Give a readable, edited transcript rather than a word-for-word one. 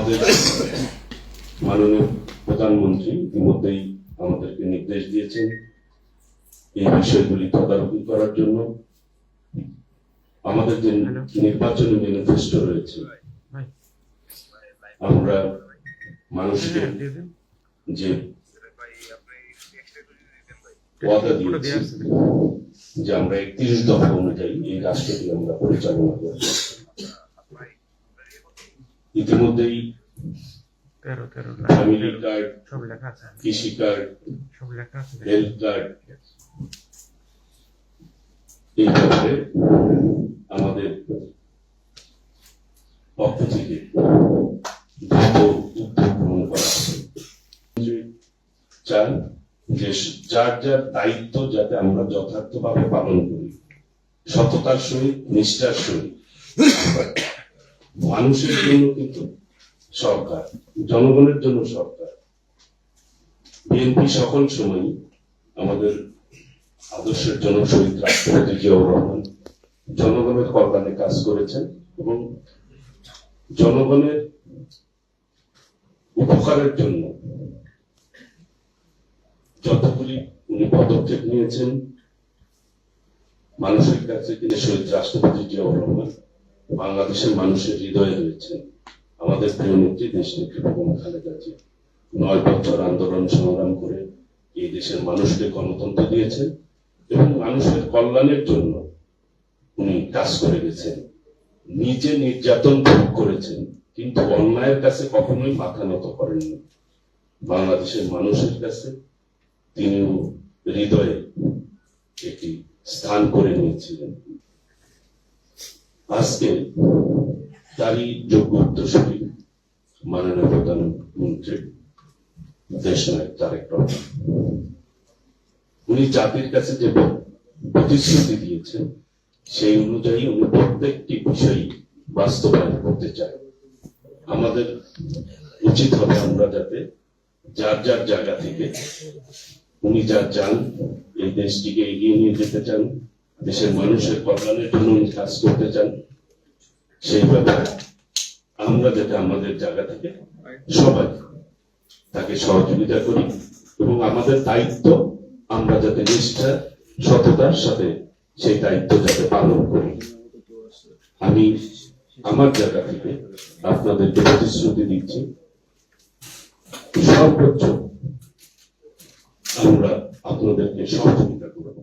আমাদের মাননীয় প্রধানমন্ত্রী ইতিমধ্যেই আমাদেরকে নির্দেশ দিয়েছেন এই বিষয়গুলি তদারকি করার জন্য। আমাদের যে নির্বাচনী ম্যানিফেস্টো রয়েছে, আমরা মানুষকে যে ওয়াদা দিয়েছি যে আমরা 31 দফা অনুযায়ী এই রাষ্ট্রটি আমরা পরিচালনা করব। ইতিমধ্যেই ফ্যামিলি কার্ড, কৃষি কার্ড, হেলথ কার্ড, এই ব্যাপারে আমাদের পক্ষ থেকে দ্রুত উদ্যোগ গ্রহণ করা হবে। চান যে যার যার দায়িত্ব যাতে আমরা যথার্থভাবে পালন করি, সততার সহিত, নিষ্ঠার সহিত। মানুষের জন্য কিন্তু সরকার, জনগণের জন্য সরকার। বিএনপি সকল সময় আমাদের আদর্শের জনক শহীদ রাষ্ট্রপতি জিয়াউর রহমান জনগণের কল্যাণে কাজ করেছেন এবং জনগণের উপকারের জন্য যতগুলি উনি পদক্ষেপ নিয়েছেন মানুষের কাছে, কিন্তু শহীদ রাষ্ট্রপতি জিয়াউর রহমান বাংলাদেশের মানুষের হৃদয়ে রয়েছেন। আমাদের প্রিয় নেত্রী দেশনেত্রী বেগম খালেদা জিয়া 9 বছর আন্দোলন সংগ্রাম করে এই দেশের মানুষকে গণতন্ত্র দিয়েছেন এবং মানুষের কল্যাণের জন্য উনি কাজ করে গেছেন। নিজে নির্যাতন ভোগ করেছেন কিন্তু অন্যায়ের কাছে কখনোই মাথা নত করেননি। বাংলাদেশের মানুষের কাছে তিনিও হৃদয়ে একটি স্থান করে নিয়েছিলেন। আজকে তারই যোগ্য উত্তরসূরি মাননীয় প্রধানমন্ত্রী দেশনায়ক তারেক রহমান। উনি জাতির কাছে যে প্রতিশ্রুতি দিয়েছেন সেই অনুযায়ী উনি প্রত্যেকটি বিষয় বাস্তবায়ন করতে চান। আমাদের উচিত হবে আমরা যাতে যার যার জায়গা থেকে উনি যা চান, এই দেশটিকে এগিয়ে নিয়ে যেতে চান, দেশের মানুষের কল্যাণের জন্য উনি কাজ করতে চান, সেই ব্যাপারে আমরা যাতে আমাদের জায়গা থেকে সবাই তাকে সহযোগিতা করি এবং আমাদের দায়িত্ব আমরা যাতে নিষ্ঠা সততার সাথে সেই দায়িত্ব যাতে পালন করি। আমি আমার জায়গা থেকে আপনাদেরকে প্রতিশ্রুতি দিচ্ছি সর্বোচ্চ আমরা আপনাদেরকে সহযোগিতা করব।